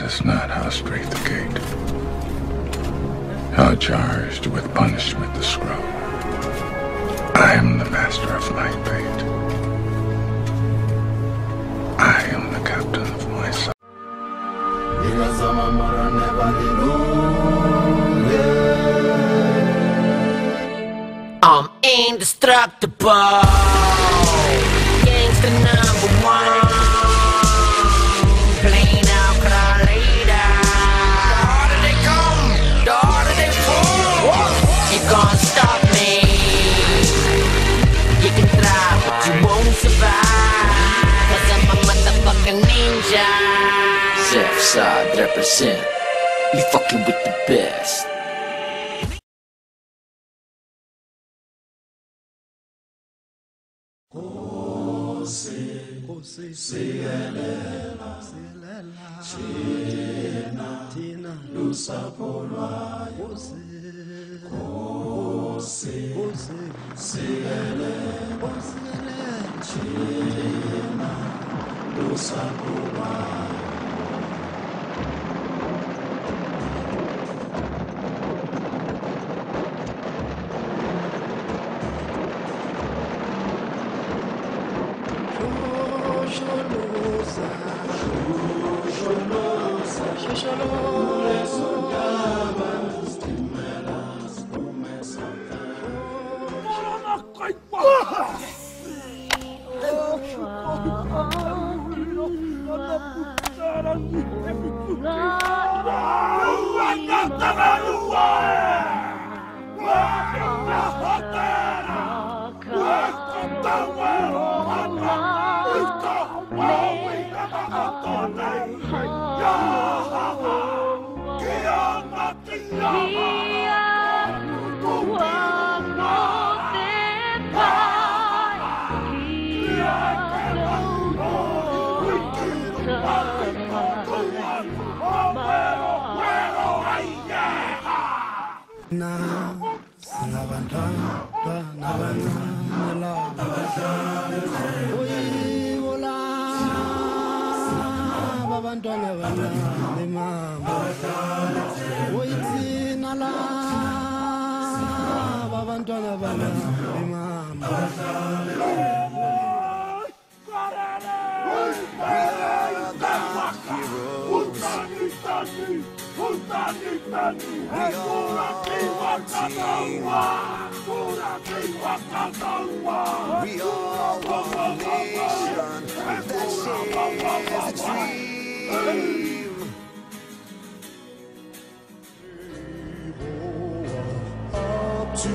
is not how straight the gate, how charged with punishment the scroll. I am the master of my fate. I am the captain of my soul. I'm indestructible, gangsta #1. Plain out, cry later. The harder they come, the harder they fall. You can't stop me. You can try, but you won't survive. 'Cause I'm a motherfucking ninja. Southside represent. You fucking with the best. Thina lusapho lwayo Nkosi sikelele thina lusapho lwayo abantwana banami mama uyithina la abantwana banami mama We are one nation that shares a dream. Up to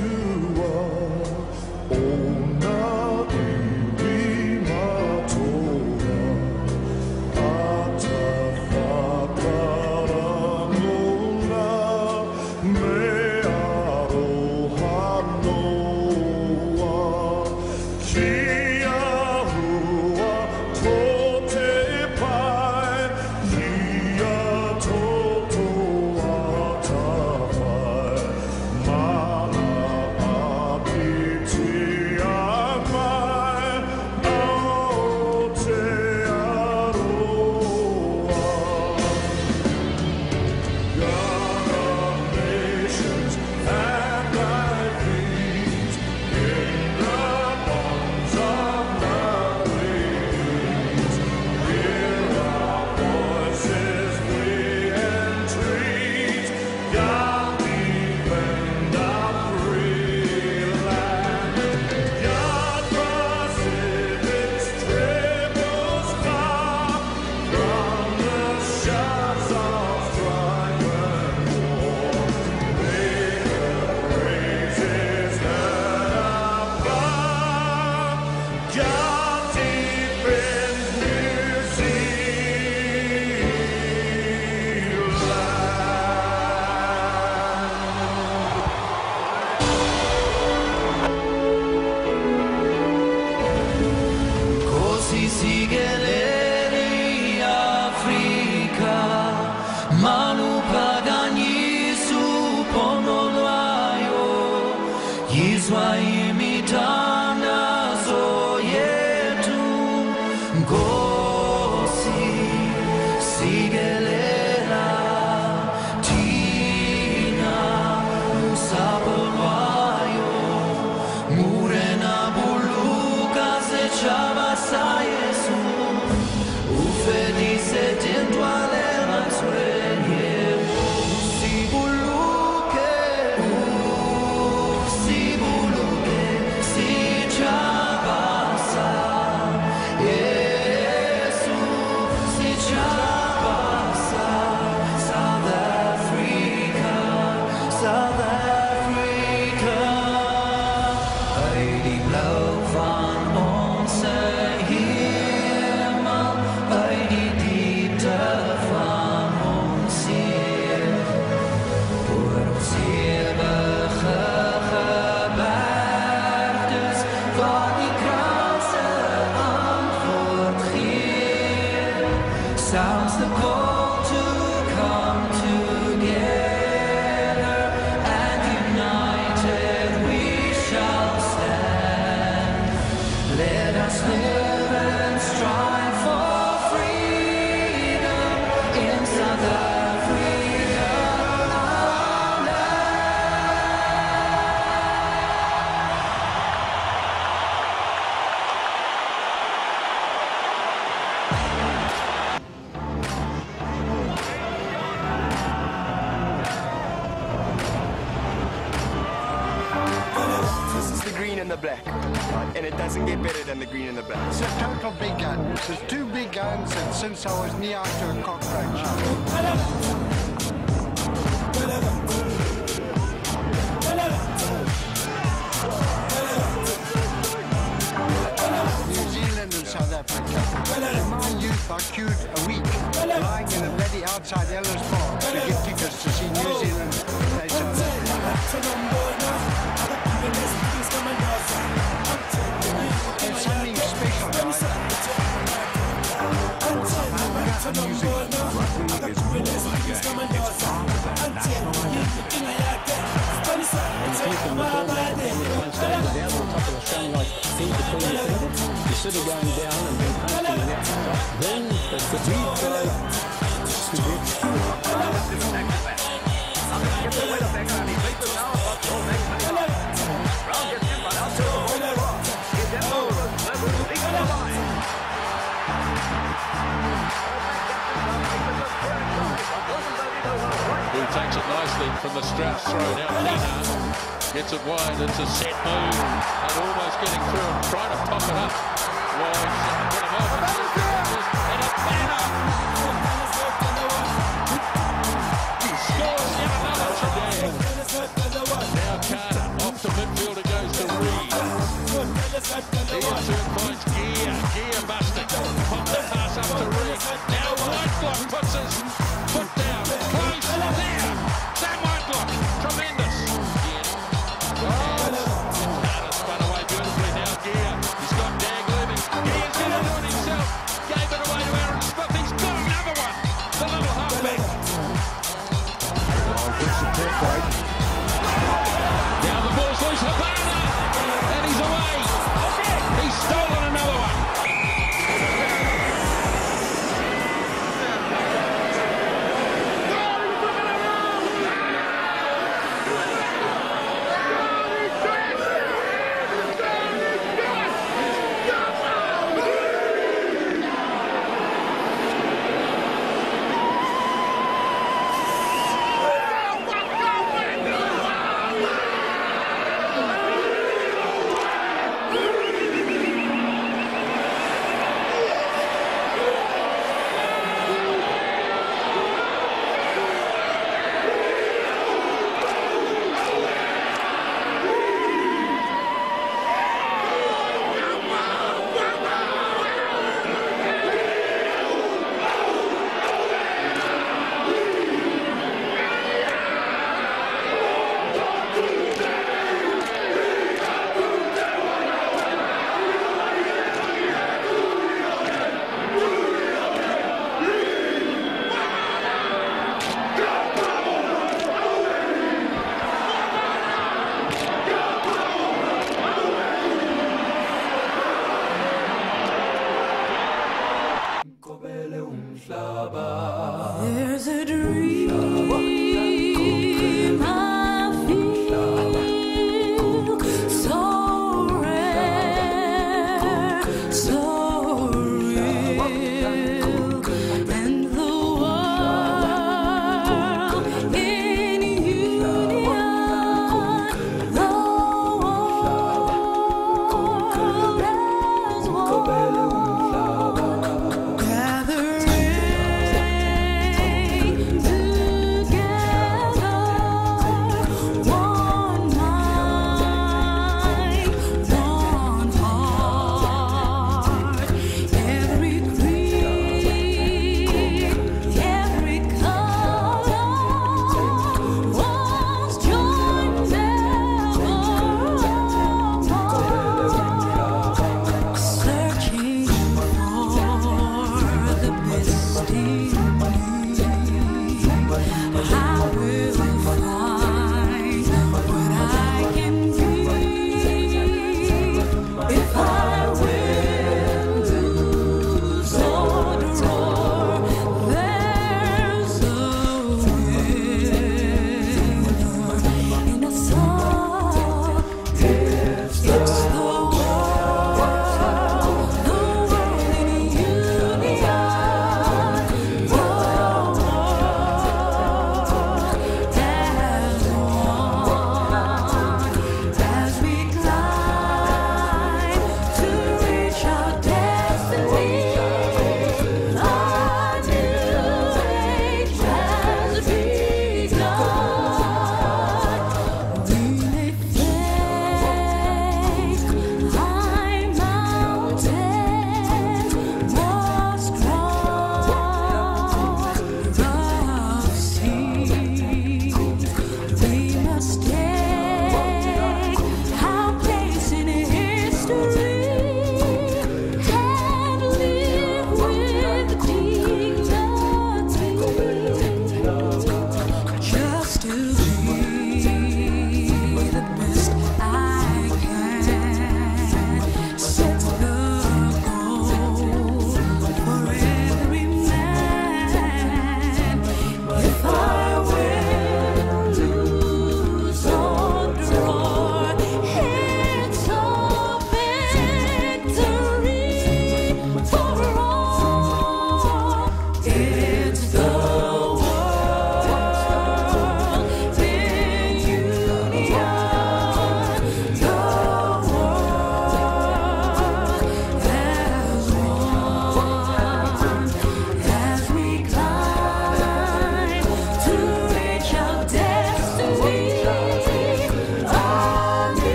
Sounds the call to come together, and united we shall stand. Let us live and strive for freedom in South Africa, our This is the green and the black, and it doesn't get better than the green and the black. It's a total big gun. There's two big guns, and since I was knee out to a cockroach. New Zealand and South Africa. My youth are queued a week, lying in a bloody outside Ellis Park to get tickets to see New Zealand play South Africa. There's something special about it. Instead of going down and being punched in the neck, then the beat goes to Who takes it nicely from the straps, thrown out. Pina gets it wide. It's a set move and almost getting through and trying to pop it up. Wide, put him off and a banner. He scores yet another today. Now Carter off the midfielder goes to Reed. Here turn finds Gear. Gear busting. Pop the pass up to Reed. Now Whiteblock puts his foot down. Close there. Sam Whiteblock. Tremendous. Carter spun away beautifully. Now Gear. He's got Dag living. Gear's going to do it himself. Gave it away to Aaron Smith. He's got another one. The little halfback. Now the ball's loose. Habana. And he's away. He's stolen another one. There's a dream I feel so rare, so real, and the world in union, the world as one, gathering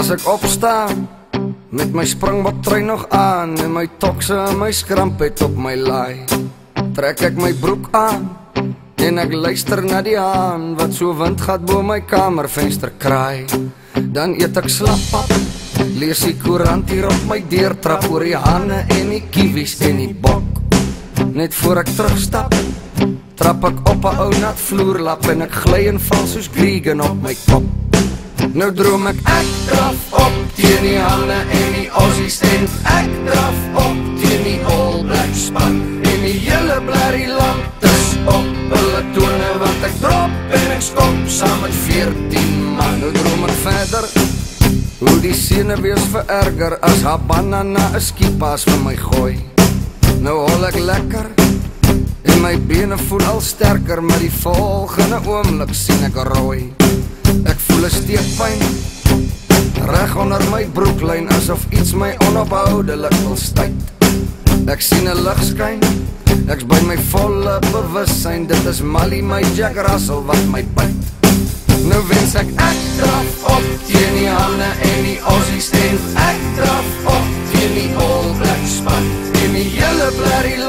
As ek opstaan met my springbok-trui nog aan en my tokse en my skrampet op my laai, trek ek my broek aan en ek luister na die haan wat so windgat bo my kamervenster kraai. Dan eet ek slappap, lees die koerant hier op my deurtrap oor die hane en die kiwis en die bok. Net voor ek terugstap, trap ek op 'n ou nat vloerlap en ek gly en val soos Gregan op my kop. Nou droom ek draf op teen die hane en die Aussies en ek draf op teen die All Black span en die hele blerrie land is op hulle tone want ek drop en ek skop saam met 14 man. Nou droom ek verder hoe die senuwees vererger as Habana na 'n skipas vir my gooi. Nou hol ek lekker en my bene voel al sterker, maar die volgende oomblik sien ek rooi. Ek voel 'n steekpyn reg onder my broeklyn asof iets my onophoudelik wil stuit. Ek sien 'n lig skyn, ek's by my volle bewussyn, dit is Mali my Jack Russell wat my byt. Nou wens ek draf op teen die hane en die Aussies en ek draf op teen die All Black span en die hele blerrie